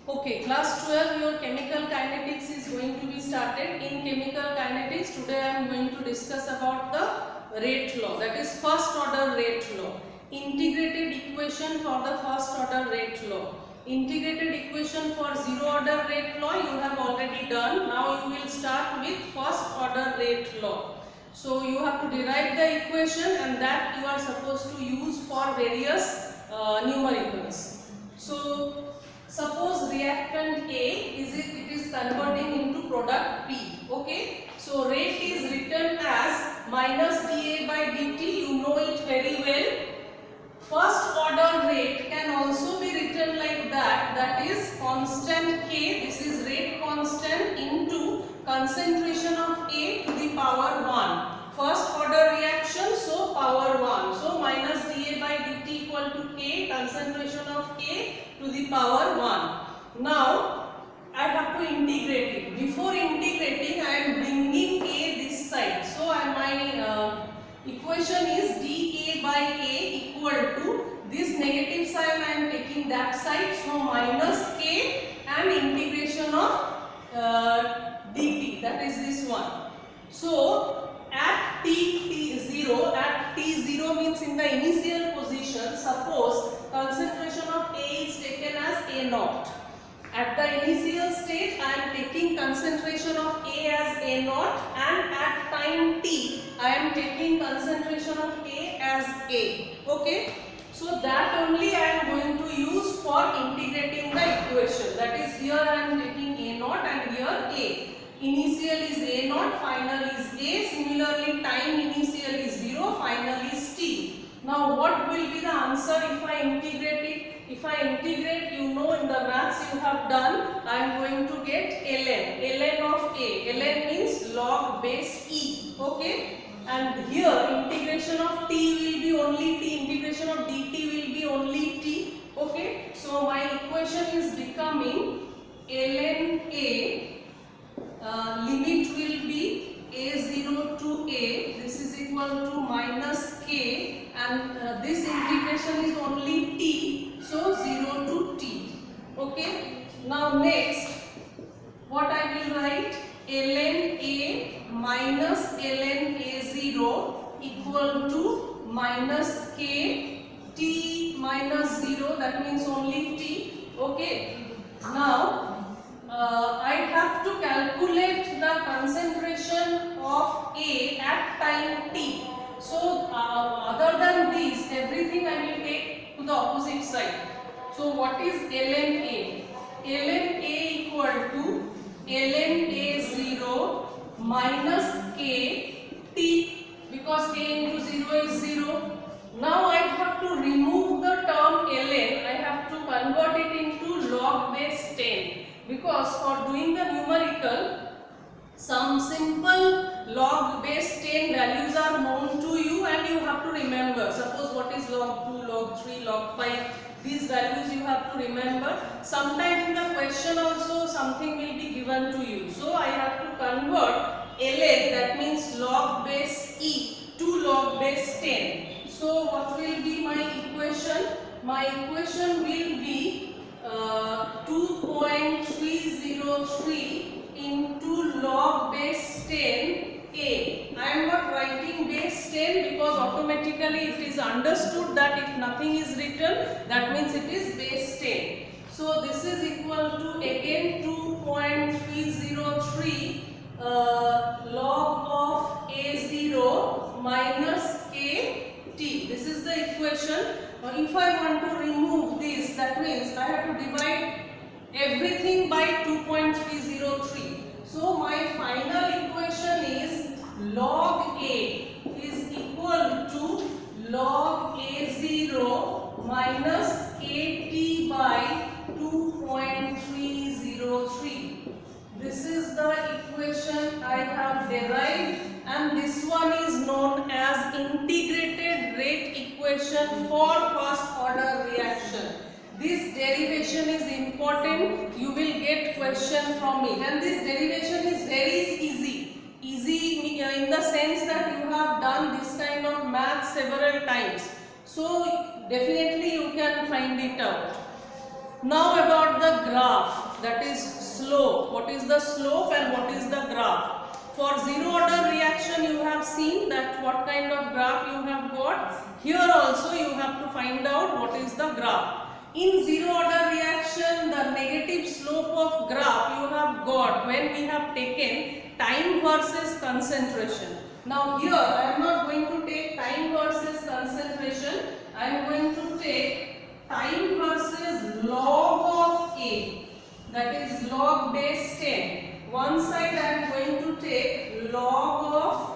Okay, class 12, your chemical kinetics is going to be started. In chemical kinetics, today I am going to discuss about the rate law, that is first order rate law. Integrated equation for the first order rate law. Integrated equation for zero order rate law you have already done. Now you will start with first order rate law. So you have to derive the equation and that you are supposed to use for various numericals. So suppose reactant A it is converting into product P. Okay. So rate is written as minus dA by dt. You know it very well. First order rate can also be written like that. That is constant K. This is rate constant into concentration of A to the power 1. First order reaction, so power 1. So minus dA by dt equal to K, concentration of K to the power 1. Now I have to integrate it. Before integrating, I am bringing A this side. So my equation is dA by A equal to this negative sign I am taking that side. So minus K and integration of dt, that is this one. So at t0, at t0 means in the initial position, suppose concentration of A is taken as A0. At the initial stage, I am taking concentration of A as A0, and at time t, I am taking concentration of A as A. Okay. So that only I am going to use for integrating the equation. That is, here I am taking A0 and here A. Initial is A0, final is A. Similarly, time initial is 0, final is t. Now what will be the answer if I integrate it? If I integrate, you know in the maths you have done, I am going to get ln. ln of A. ln means log base E. Okay. And here integration of t will be only t. Integration of dt will be only t. Okay. So my equation is becoming ln A. Limit will be A0 to A. This is equal to minus K, and this integration is only t. So 0 to t. Okay. Now next, what I will write? ln A minus ln A0 equal to minus K t minus 0. That means only t. Okay. Now I have to calculate the concentration of A at time t. So other than this, everything I will take to the opposite side. So what is ln A? ln A equal to ln A0 minus K t, because K into 0 is 0. Now I have to remove the term ln. I have to convert it into log base 10. Because for doing the numerical, some simple log base 10 values are known to you and you have to remember. Suppose what is log 2, log 3, log 5. These values you have to remember. Sometimes in the question also something will be given to you. So I have to convert ln, that means log base E, to log base 10. So what will be my equation? My equation will be 2.303 into log base 10 A. I am not writing base 10 because automatically it is understood that if nothing is written, that means it is base 10. So this is equal to again 2.303 log of A0 minus K t. This is the equation. If I want to remove this, that means I have to divide everything by 2.303. So my final equation is log A is equal to log A0 minus KT by 2.303. This is the equation I have derived, and this one is known as integrated rate equation for first order reaction. This derivation is important. You will get question from it, and this derivation is very easy. Easy in the sense that you have done this kind of math several times. So definitely you can find it out. Now about the graph, that is slope. What is the slope and what is the graph? For zero order reaction you have seen that what kind of graph you have got. Here also you have to find out what is the graph. In zero order reaction, the negative slope of graph you have got when we have taken time versus concentration. Now here I am not going to take time versus concentration, I am going to take time versus log of A, that is log base 10. One side I am going to take log of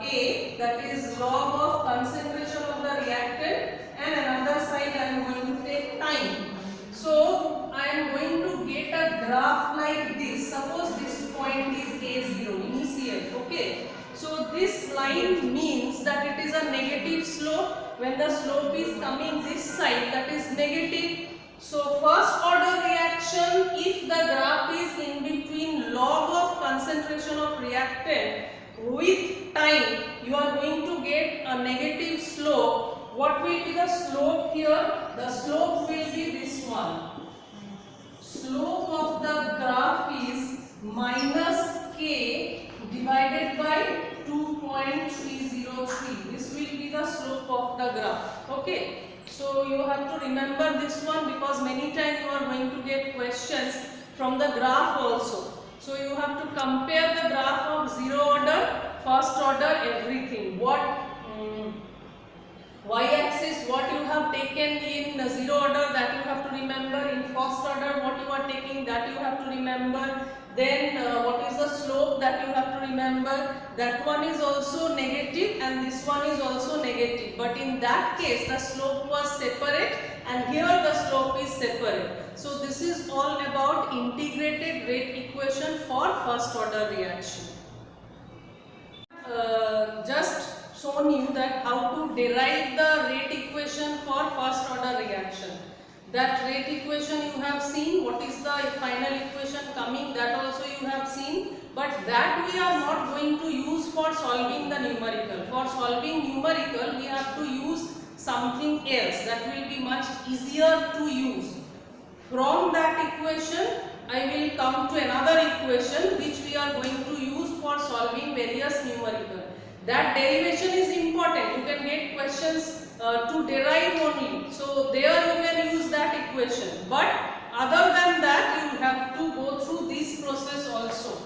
A, that is log of concentration of the reactant, and another side I am going to take time. So I am going to get a graph like this. Suppose this point is A0 initial, okay. So this line means that it is a negative slope. When the slope is coming this side, that is negative. So first order reaction, if the graph is in between log of concentration of reactant with time, you are going to get a negative slope. What will be the slope here? The slope will be this one. Slope of the graph is minus k divided by 2.303. This will be the slope of the graph. Okay. So you have to remember this one because many times you are going to get questions from the graph also. So you have to compare the graph of zero order, first order, everything. What y-axis, what you have taken in zero order, that you have to remember. In first order, what you are taking, that you have to remember. Then what is the slope, that you have to remember. That one is also negative and this one is also negative. But in that case, the slope was separate and here the slope is separate. So this is all about integrated rate equation for first order reaction. Just shown you that how to derive the rate equation for first order reaction. That rate equation you have seen, what is the final equation coming, that also you have seen, but that we are not going to use for solving the numerical. For solving numerical we have to use something else that will be much easier to use. From that equation I will come to another equation which we are going to use for solving various numerical. That derivation is important. You can get questions to derive only. So there you can use that equation. But other than that you have to go through this process also.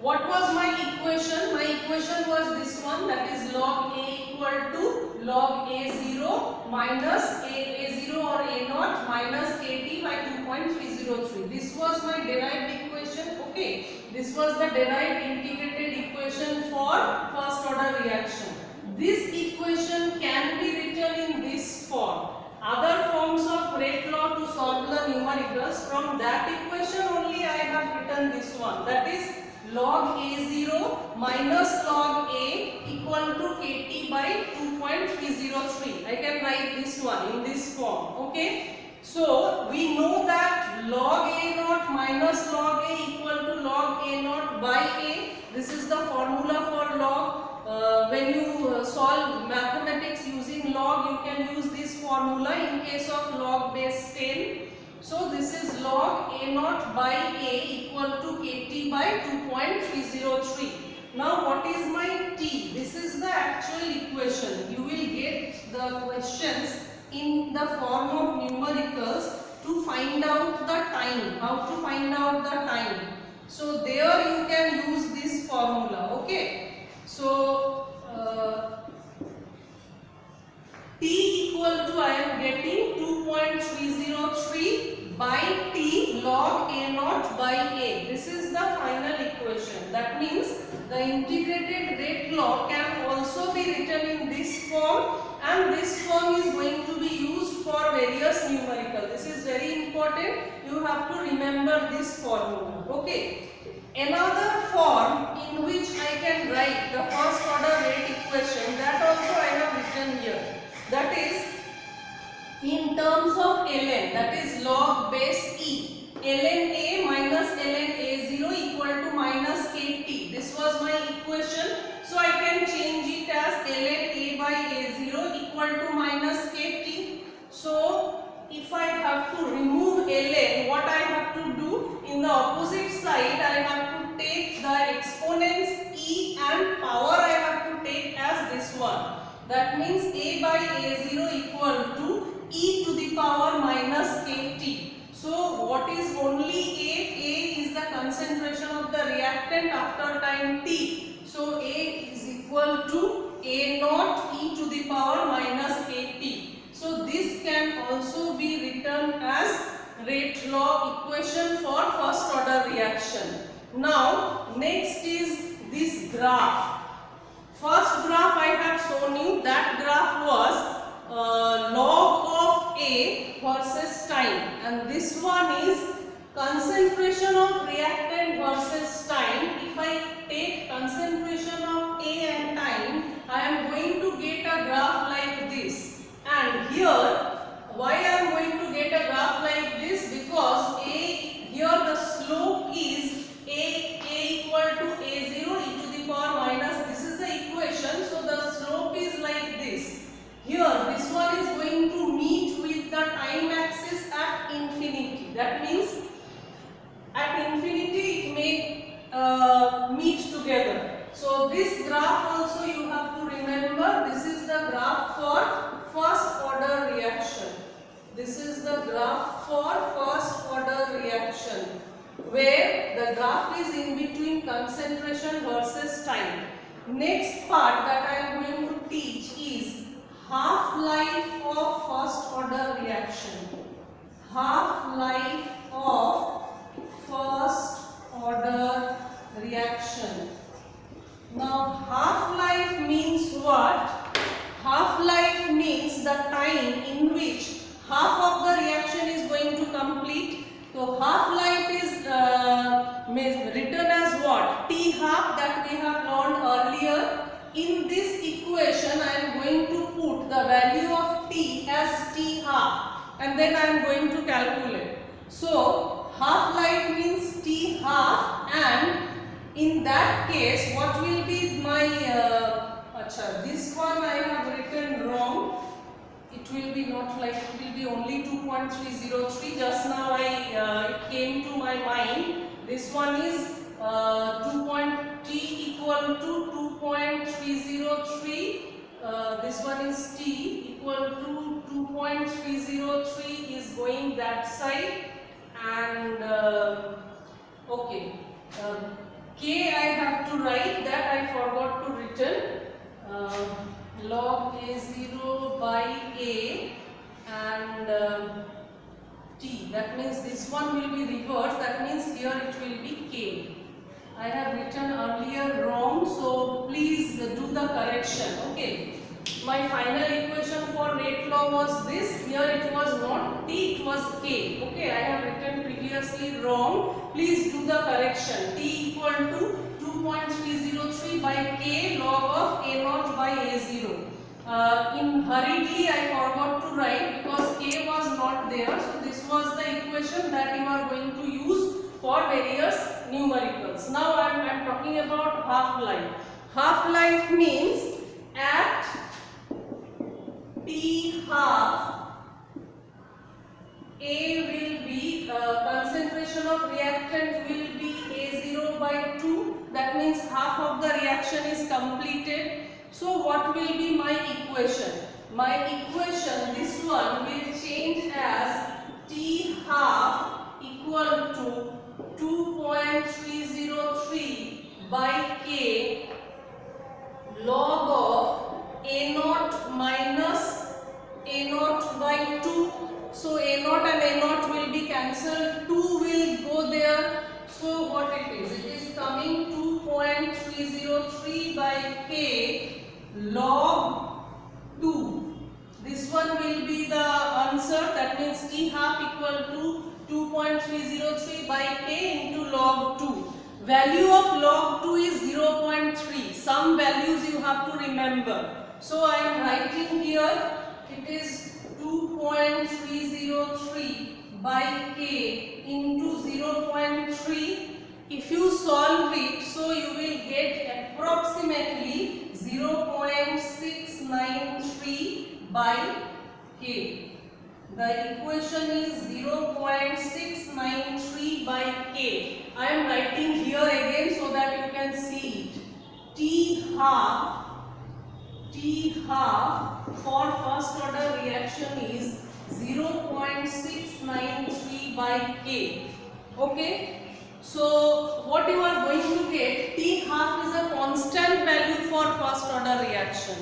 What was my equation? My equation was this one, that is log A equal to log A0 minus A0 or A0 minus KT by 2.303. This was my derived equation. Okay. This was the derived integrated equation for first order reaction. This equation can be written in this form. Other forms of rate law to solve the numericals, from that equation only I have written this one. That is log A0 minus log A equal to KT by 2.303. I can write this one in this form. Okay. So we know that log A0 minus log A equal to log A0 by A. This is the formula for log. When you solve mathematics using log, you can use this formula in case of log base 10. So this is log A0 by A equal to KT by 2.303. Now what is my T? This is the actual equation. You will get the questions in the form of numericals to find out the time. How to find out the time? So there you can use this formula. Okay. So T equal to, I am getting 2.303 by T log A0 by A. This is the final equation. That means the integrated rate law can also be written in this form, and this form is going to be used for various numerical. This is very important. You have to remember this formula. Okay. Another form in which I can write the first order rate equation, that also I have written here. That is in terms of ln, that is log base E. ln A minus ln A0 equal to minus KT. This was my equation. So I can change it as ln A by A0 equal to minus KT. So if I have to remove a by a0 equal to e to the power minus kt. So what is only a? A is the concentration of the reactant after time t. So a is equal to a naught e to the power minus kt. So this can also be written as rate law equation for first order reaction. Now next is this graph. First graph I have shown you, that graph was log of A versus time, and this one is concentration of reactant versus time. If I take concentration of A and time, I am going to get a graph like this. And here, why I am going to get a graph like this? Because here the slope is a equal to a0 e to the power minus, this is the equation, so the slope is like this. Here this one is going to meet with the time axis at infinity. That means at infinity it may meet together. So this graph also you have to remember, this is the graph for first order reaction. This is the graph for first order reaction, where the graph is in between concentration versus time. Next part that I am going to teach is half-life of first order reaction. Half-life of first order reaction. Now half-life means what? Half-life means the time in which half of the reaction is going to complete. So half-life is written as what? T half, that we have learned earlier. In this equation I am going to put the value of t as t half, and then I am going to calculate. So half-life means t half, and in that case what will be my this one I have written wrong. It will be not like, it will be only 2.303. Just now it came to my mind. This one is t equal to 2.303. This one is t equal to 2.303 is going that side, and okay, k I have to write, that I forgot to written. Log a0 by a and t, that means this one will be reversed, that means here it will be k. I have written earlier wrong, so please do the correction. Okay, my final equation for rate law was this. Here it was not t, it was k. Okay, I have written previously wrong. Please do the correction. T equal to 2.303 by k log of a naught by a0. In hurriedly I forgot to write because k was not there. So this was the equation that you are going to use for various numericals. Now I am talking about half-life. Half-life means at t half, A will be concentration of reactant will be a0 by 2. That means half of the reaction is completed. So what will be my equation? My equation, this one will change as t half equal to 2.303 by k log of a naught minus a naught by 2. So a naught and a naught will be cancelled, 2 will go there. So what it is? It is coming 2.303 by k log 2. This one will be the answer, that means t half equal to 2.303 by k into log 2. Value of log 2 is 0.3. Some values you have to remember. So I am writing here, it is 2.303 by k into 0.3. If you solve it, so you will get approximately 0.693 by k. The equation is 0.693 by k. I am writing here again so that you can see it. T half T half for first order reaction is 0.693 by K. Okay. So what you are going to get, T half is a constant value for first order reaction.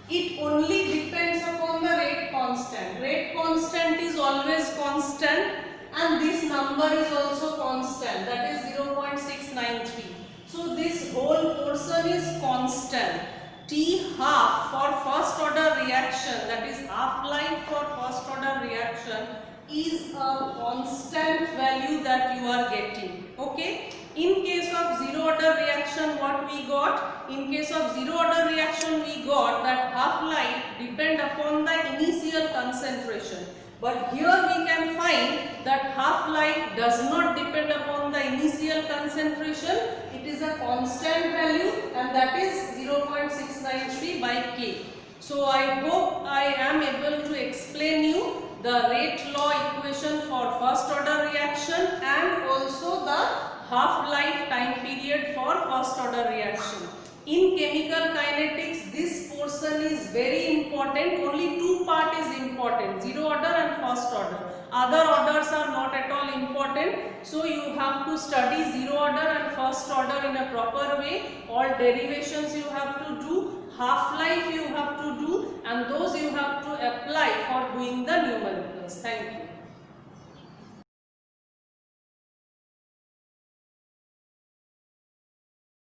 It only depends upon the rate constant. Rate constant is always constant and this number is also constant, that is 0.693. So this whole portion is constant. T half for first order reaction, that is half life for first order reaction, is a constant value that you are getting. Okay. In case of zero order reaction, what we got? In case of zero order reaction, we got that half life depend upon the initial concentration. But here we can find that half life does not depend upon the initial concentration. It is a constant value and that is 0.693 by K. So I hope I am able to explain you the rate law equation for first order reaction and also the half-life time period for first order reaction. In chemical kinetics, this portion is very important. Only two part is important, zero order and first order. Other orders are not at all important. So you have to study zero order and first order in a proper way. All derivations you have to do, half-life you have to do, and those you have to apply for doing the numericals. Thank you.